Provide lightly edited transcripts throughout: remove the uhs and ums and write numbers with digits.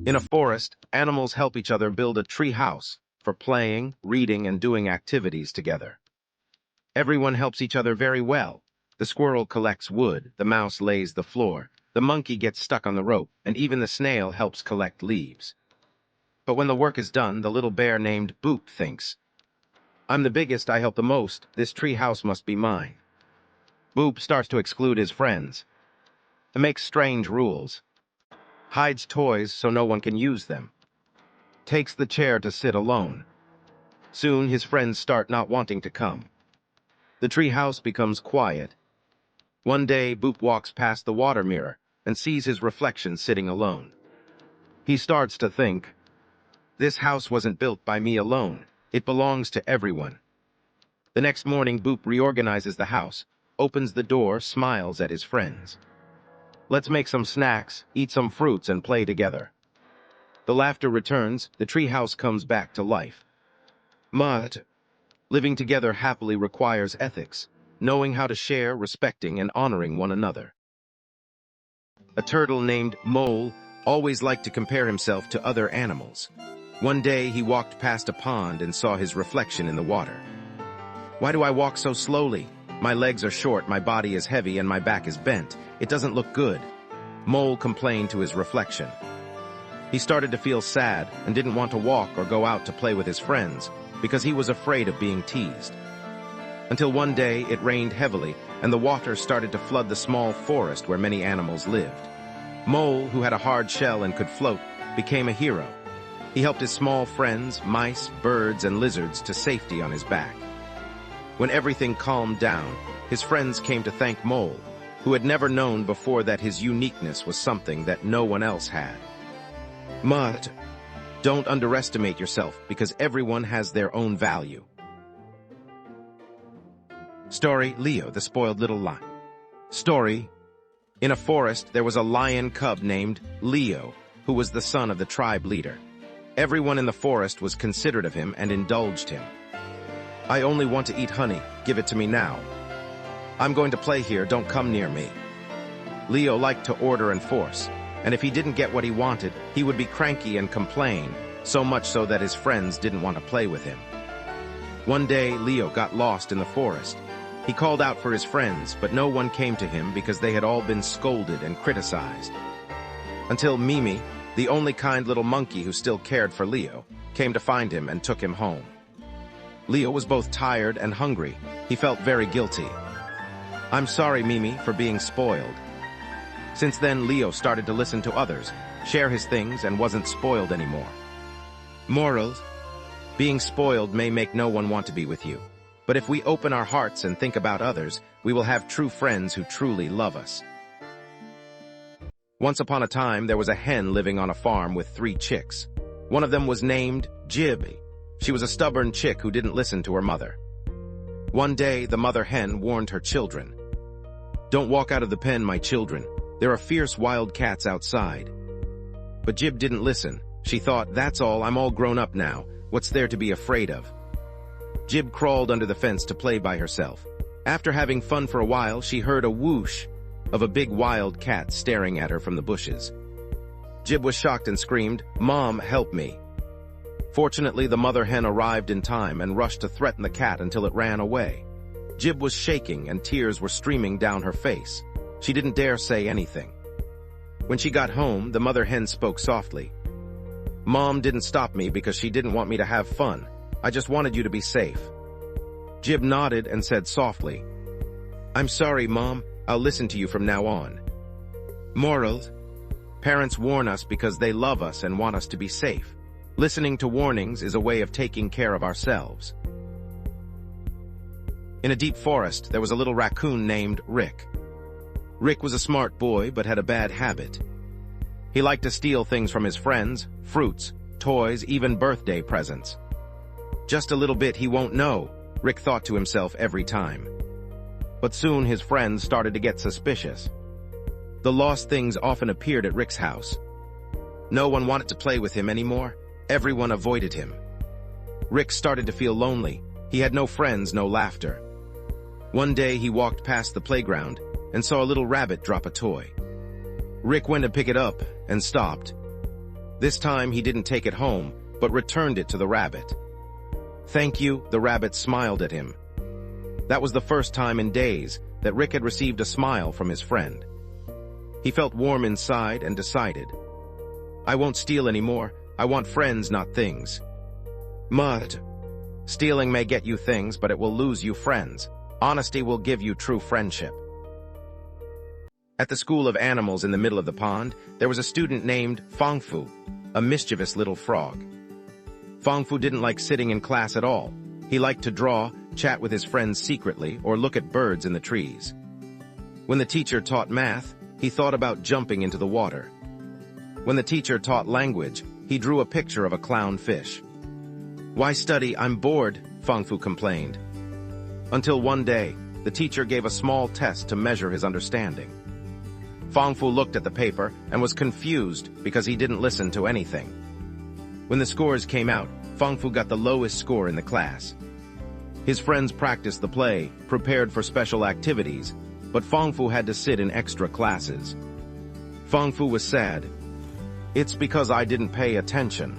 In a forest, animals help each other build a tree house for playing, reading, and doing activities together. Everyone helps each other very well. The squirrel collects wood, the mouse lays the floor, the monkey gets stuck on the rope, and even the snail helps collect leaves. But when the work is done, the little bear named Boop thinks, "I'm the biggest, I help the most, this tree house must be mine." Boop starts to exclude his friends. He makes strange rules, hides toys so no one can use them, takes the chair to sit alone. Soon his friends start not wanting to come. The tree house becomes quiet. One day, Boop walks past the water mirror and sees his reflection sitting alone. He starts to think, this house wasn't built by me alone. It belongs to everyone. The next morning, Boop reorganizes the house, opens the door, smiles at his friends. Let's make some snacks, eat some fruits, and play together. The laughter returns, the tree house comes back to life. But living together happily requires ethics, knowing how to share, respecting, and honoring one another. A turtle named Mole always liked to compare himself to other animals. One day he walked past a pond and saw his reflection in the water. "Why do I walk so slowly? My legs are short, my body is heavy, and my back is bent. It doesn't look good." Mole complained to his reflection. He started to feel sad and didn't want to walk or go out to play with his friends because he was afraid of being teased. Until one day it rained heavily and the water started to flood the small forest where many animals lived. Mole, who had a hard shell and could float, became a hero. He helped his small friends, mice, birds, and lizards to safety on his back. When everything calmed down, his friends came to thank Mole, who had never known before that his uniqueness was something that no one else had. But don't underestimate yourself because everyone has their own value. Story: Leo, the Spoiled Little Lion. Story: in a forest, there was a lion cub named Leo, who was the son of the tribe leader. Everyone in the forest was considerate of him and indulged him. "I only want to eat honey. Give it to me now. I'm going to play here. Don't come near me." Leo liked to order and force, and if he didn't get what he wanted, he would be cranky and complain, so much so that his friends didn't want to play with him. One day, Leo got lost in the forest. He called out for his friends, but no one came to him because they had all been scolded and criticized. Until Mimi, the only kind little monkey who still cared for Leo, came to find him and took him home. Leo was both tired and hungry. He felt very guilty. "I'm sorry, Mimi, for being spoiled." Since then, Leo started to listen to others, share his things, and wasn't spoiled anymore. Morals: being spoiled may make no one want to be with you. But if we open our hearts and think about others, we will have true friends who truly love us. Once upon a time, there was a hen living on a farm with 3 chicks. One of them was named Jib. She was a stubborn chick who didn't listen to her mother. One day, the mother hen warned her children, "Don't walk out of the pen, my children. There are fierce wild cats outside." But Jib didn't listen. She thought, "That's all, I'm all grown up now. What's there to be afraid of?" Jib crawled under the fence to play by herself. After having fun for a while, she heard a whoosh of a big wild cat staring at her from the bushes. Jib was shocked and screamed, "Mom, help me." Fortunately, the mother hen arrived in time and rushed to threaten the cat until it ran away. Jib was shaking and tears were streaming down her face. She didn't dare say anything. When she got home, the mother hen spoke softly. "Mom didn't stop me because she didn't want me to have fun. I just wanted you to be safe." Jib nodded and said softly, "I'm sorry, Mom. I'll listen to you from now on." Morals: parents warn us because they love us and want us to be safe. Listening to warnings is a way of taking care of ourselves. In a deep forest, there was a little raccoon named Rick. Rick was a smart boy but had a bad habit. He liked to steal things from his friends, fruits, toys, even birthday presents. "Just a little bit, he won't know," Rick thought to himself every time. But soon his friends started to get suspicious. The lost things often appeared at Rick's house. No one wanted to play with him anymore. Everyone avoided him. Rick started to feel lonely. He had no friends, no laughter. One day he walked past the playground and saw a little rabbit drop a toy. Rick went to pick it up and stopped. This time he didn't take it home, but returned it to the rabbit. "Thank you," the rabbit smiled at him. That was the first time in days that Rick had received a smile from his friend. He felt warm inside and decided, "I won't steal anymore. I want friends, not things." Mud. Stealing may get you things, but it will lose you friends. Honesty will give you true friendship. At the School of Animals in the middle of the pond, there was a student named Fangfu, a mischievous little frog. Fangfu didn't like sitting in class at all. He liked to draw, chat with his friends secretly, or look at birds in the trees. When the teacher taught math, he thought about jumping into the water. When the teacher taught language, he drew a picture of a clown fish. "Why study? I'm bored," Fangfu complained. Until one day, the teacher gave a small test to measure his understanding. Fangfu looked at the paper and was confused because he didn't listen to anything. When the scores came out, Fangfu got the lowest score in the class. His friends practiced the play, prepared for special activities, but Fangfu had to sit in extra classes. Fangfu was sad. "It's because I didn't pay attention."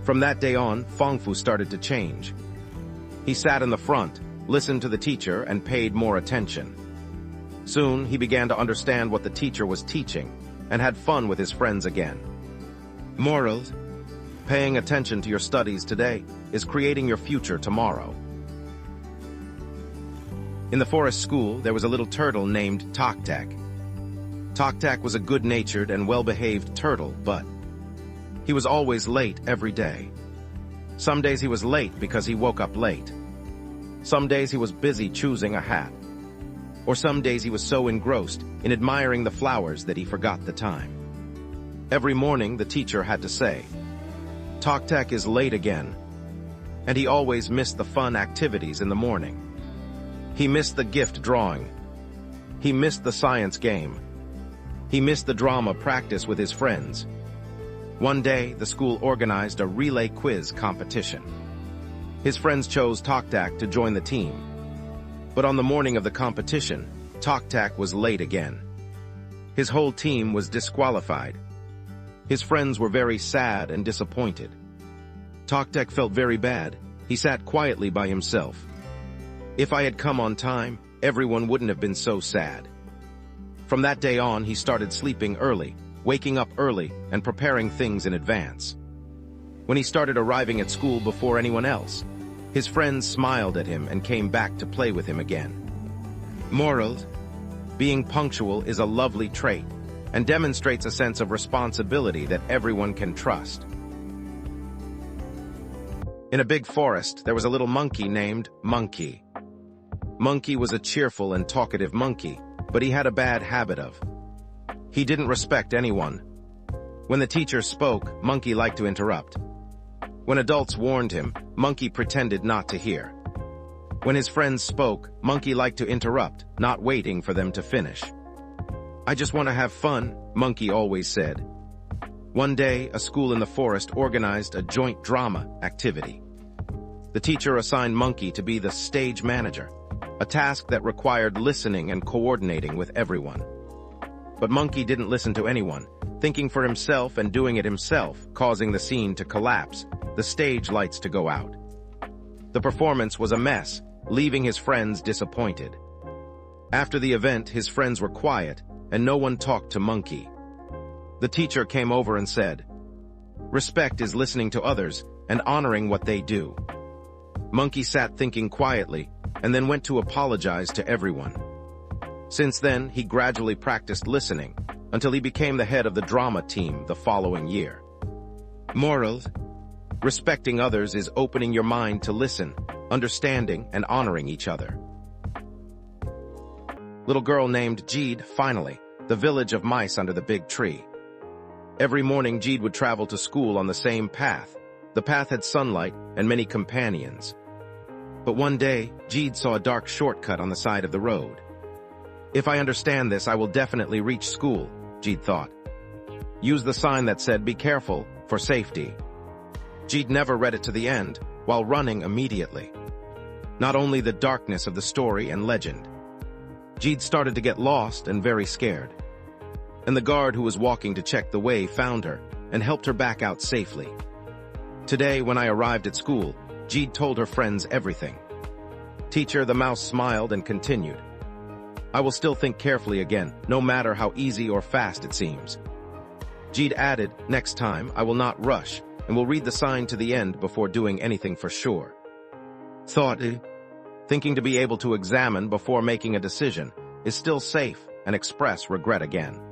From that day on, Fangfu started to change. He sat in the front, listened to the teacher, and paid more attention. Soon, he began to understand what the teacher was teaching and had fun with his friends again. Moral: paying attention to your studies today is creating your future tomorrow. In the forest school, there was a little turtle named Toktak. Toktak was a good-natured and well-behaved turtle, but he was always late every day. Some days he was late because he woke up late. Some days he was busy choosing a hat. Or some days he was so engrossed in admiring the flowers that he forgot the time. Every morning, the teacher had to say, "Toktak is late again." And he always missed the fun activities in the morning. He missed the gift drawing. He missed the science game. He missed the drama practice with his friends. One day, the school organized a relay quiz competition. His friends chose Toktak to join the team. But on the morning of the competition, Toktak was late again. His whole team was disqualified. His friends were very sad and disappointed. Toktak felt very bad. He sat quietly by himself. "If I had come on time, everyone wouldn't have been so sad." From that day on, he started sleeping early, waking up early, and preparing things in advance. When he started arriving at school before anyone else, his friends smiled at him and came back to play with him again. Moral: being punctual is a lovely trait and demonstrates a sense of responsibility that everyone can trust. In a big forest, there was a little monkey named Monkey. Monkey was a cheerful and talkative monkey, but he had a bad habit of. He didn't respect anyone. When the teacher spoke, Monkey liked to interrupt. When adults warned him, Monkey pretended not to hear. When his friends spoke, Monkey liked to interrupt, not waiting for them to finish. "I just want to have fun," Monkey always said. One day, a school in the forest organized a joint drama activity. The teacher assigned Monkey to be the stage manager, a task that required listening and coordinating with everyone. But Monkey didn't listen to anyone, thinking for himself and doing it himself, causing the scene to collapse, the stage lights to go out. The performance was a mess, leaving his friends disappointed. After the event, his friends were quiet, and no one talked to Monkey. The teacher came over and said, "Respect is listening to others and honoring what they do." Monkey sat thinking quietly, and then went to apologize to everyone. Since then, he gradually practiced listening until he became the head of the drama team the following year. Moral: respecting others is opening your mind to listen, understanding, and honoring each other. Little girl named Jeed, finally, the village of mice under the big tree. Every morning, Jeed would travel to school on the same path. The path had sunlight and many companions. But one day, Jeed saw a dark shortcut on the side of the road. "If I understand this, I will definitely reach school," Jeed thought. Use the sign that said, "Be careful," for safety. Jeed never read it to the end, while running immediately. Not only the darkness of the story and legend. Jeed started to get lost and very scared. And the guard who was walking to check the way found her and helped her back out safely. Today, when I arrived at school, Jeed told her friends everything. Teacher, the mouse smiled and continued. I will still think carefully again, no matter how easy or fast it seems. Jeed added, next time, I will not rush, and will read the sign to the end before doing anything for sure. Thought, thinking to be able to examine before making a decision, is still safe and express regret again.